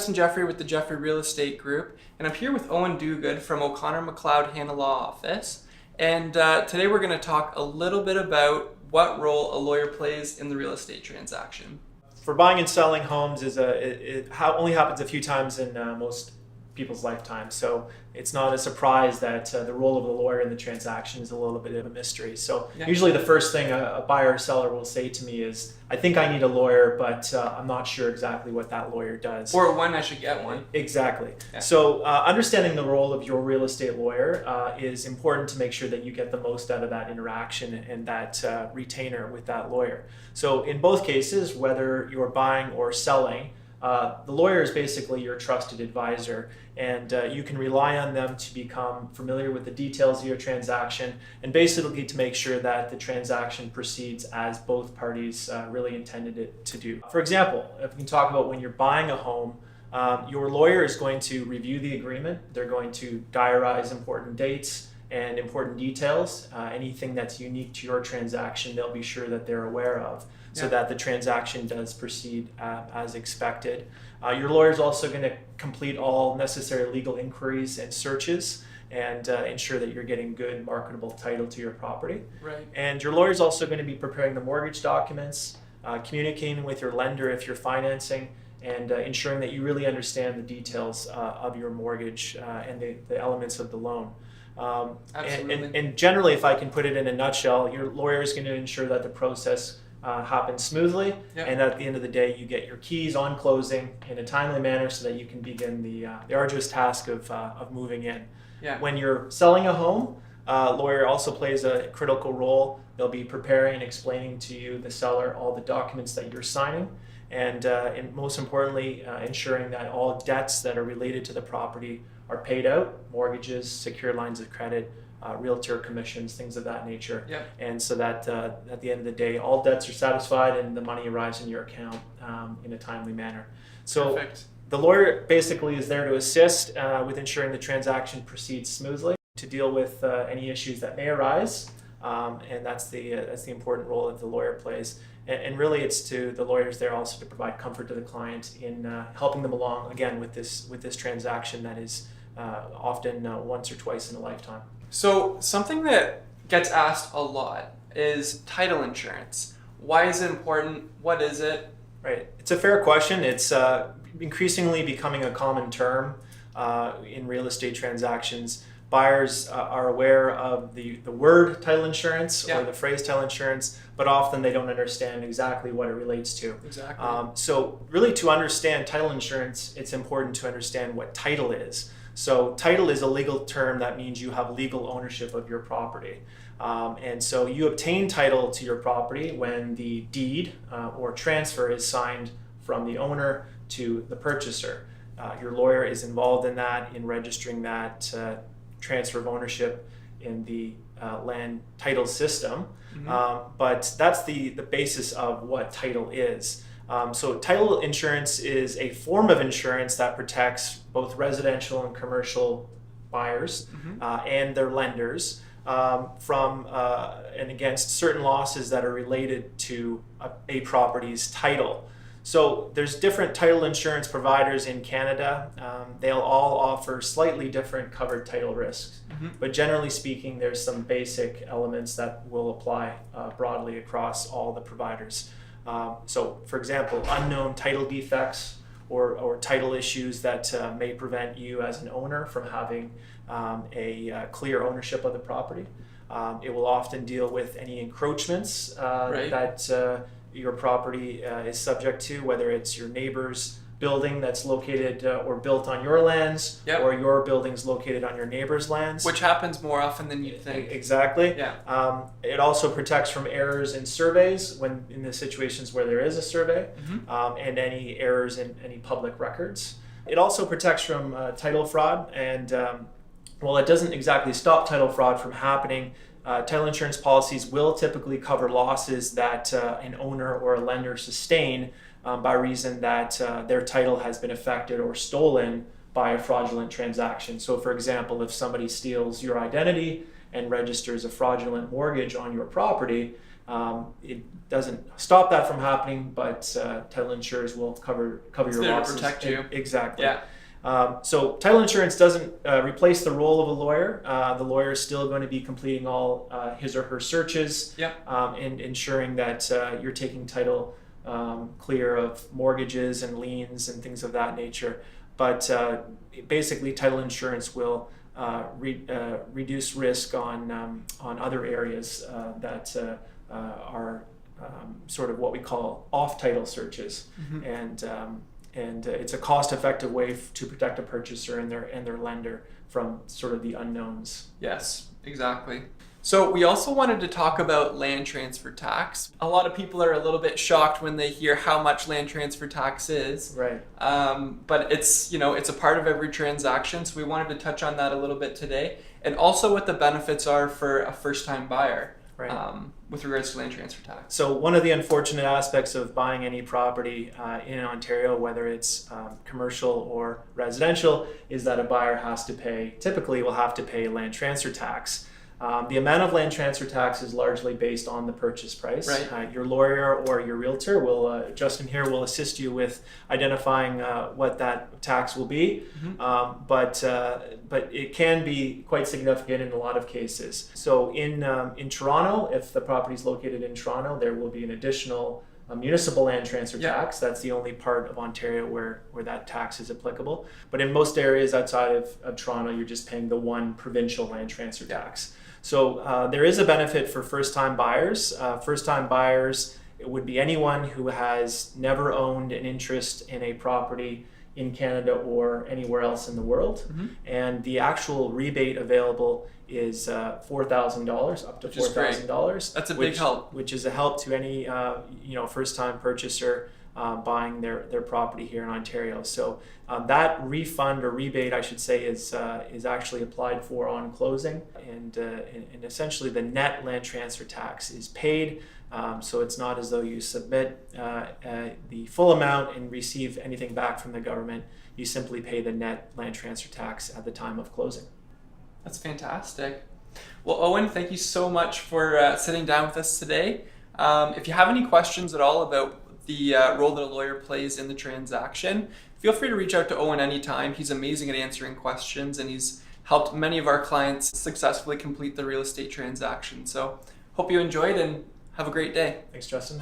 Justin Jeffery with the Jeffery Real Estate Group, and I'm here with Owen Duguid from O'Connor MacLeod Hanna Law Office. And today we're going to talk a little bit about what role a lawyer plays in the real estate transaction. For buying and selling homes only happens a few times in most people's lifetime. So it's not a surprise that the role of the lawyer in the transaction is a little bit of a mystery. So usually the first thing a buyer or seller will say to me is, I think I need a lawyer, but I'm not sure exactly what that lawyer does. Or when I should get one. Exactly. Yeah. So understanding the role of your real estate lawyer is important to make sure that you get the most out of that interaction and that retainer with that lawyer. So in both cases, whether you're buying or selling, the lawyer is basically your trusted advisor, and you can rely on them to become familiar with the details of your transaction and basically to make sure that the transaction proceeds as both parties really intended it to do. For example, if we can talk about when you're buying a home, your lawyer is going to review the agreement. They're going to diarize important dates and important details. Anything that's unique to your transaction, they'll be sure that they're aware of, so that the transaction does proceed as expected. Your lawyer is also going to complete all necessary legal inquiries and searches and ensure that you're getting good marketable title to your property. Right. And your lawyer is also going to be preparing the mortgage documents, communicating with your lender if you're financing, and ensuring that you really understand the details of your mortgage and the elements of the loan. And generally, if I can put it in a nutshell, your lawyer is going to ensure that the process happens smoothly, and at the end of the day, you get your keys on closing in a timely manner so that you can begin the arduous task of moving in. Yeah. When you're selling a home, lawyer also plays a critical role. They'll be preparing and explaining to you, the seller, all the documents that you're signing, and most importantly, ensuring that all debts that are related to the property are paid out, mortgages, secured lines of credit, realtor commissions, things of that nature. Yep. And so that at the end of the day, all debts are satisfied and the money arrives in your account in a timely manner. So Perfect. The lawyer basically is there to assist with ensuring the transaction proceeds smoothly, to deal with any issues that may arise, and that's the important role that the lawyer plays. And really, it's to the lawyers there also to provide comfort to the client in helping them along again with this transaction that is often once or twice in a lifetime. So something that gets asked a lot is title insurance. Why is it important? What is it? Right. It's a fair question. It's increasingly becoming a common term in real estate transactions. Buyers are aware of the word title insurance or the phrase title insurance, but often they don't understand exactly what it relates to. Exactly. So really, to understand title insurance, it's important to understand what title is. So title is a legal term that means you have legal ownership of your property. And so you obtain title to your property when the deed or transfer is signed from the owner to the purchaser. Your lawyer is involved in that, in registering that transfer of ownership in the land title system. But that's the basis of what title is. So title insurance is a form of insurance that protects both residential and commercial buyers and their lenders from and against certain losses that are related to a property's title. So there's different title insurance providers in Canada. They'll all offer slightly different covered title risks. But generally speaking, there's some basic elements that will apply broadly across all the providers. So for example, unknown title defects or title issues that may prevent you as an owner from having a clear ownership of the property. It will often deal with any encroachments that your property is subject to, whether it's your neighbor's building that's located or built on your lands, or your building's located on your neighbor's lands. Which happens more often than you'd think. Exactly. Yeah. It also protects from errors in surveys when in the situations where there is a survey, and any errors in any public records. It also protects from title fraud, and while it doesn't exactly stop title fraud from happening, title insurance policies will typically cover losses that an owner or a lender sustain by reason that their title has been affected or stolen by a fraudulent transaction. So for example, if somebody steals your identity and registers a fraudulent mortgage on your property, It doesn't stop that from happening, but title insurers will cover your there losses. to protect you. Exactly. Yeah. So title insurance doesn't replace the role of a lawyer. The lawyer is still going to be completing all his or her searches, and ensuring that you're taking title clear of mortgages and liens and things of that nature. But basically, title insurance will reduce risk on other areas that are sort of what we call off-title searches, and it's a cost-effective way to protect a purchaser and their lender from sort of the unknowns. Yes, exactly. So we also wanted to talk about land transfer tax. A lot of people are a little bit shocked when they hear how much land transfer tax is. Right. But it's a part of every transaction. So we wanted to touch on that a little bit today, and also what the benefits are for a first-time buyer. Right. With regards to land transfer tax. So one of the unfortunate aspects of buying any property in Ontario, whether it's commercial or residential, is that a buyer typically will have to pay land transfer tax. The amount of land transfer tax is largely based on the purchase price. Right. Your lawyer or your realtor Justin here will assist you with identifying what that tax will be. But it can be quite significant in a lot of cases. So in Toronto, if the property is located in Toronto, there will be an additional municipal land transfer tax. That's the only part of Ontario where that tax is applicable. But in most areas outside of Toronto, you're just paying the one provincial land transfer tax. So there is a benefit for first-time buyers. First-time buyers, it would be anyone who has never owned an interest in a property in Canada or anywhere else in the world. And the actual rebate available is $4,000, up to $4,000. That's a big help. Which is a help to any first-time purchaser buying their property here in Ontario. So that refund or rebate, I should say, is actually applied for on closing, and essentially the net land transfer tax is paid. So it's not as though you submit the full amount and receive anything back from the government. You simply pay the net land transfer tax at the time of closing. That's fantastic. Well, Owen, thank you so much for sitting down with us today. If you have any questions at all about the role that a lawyer plays in the transaction, feel free to reach out to Owen anytime. He's amazing at answering questions, and he's helped many of our clients successfully complete the real estate transaction. So hope you enjoyed and have a great day. Thanks, Justin.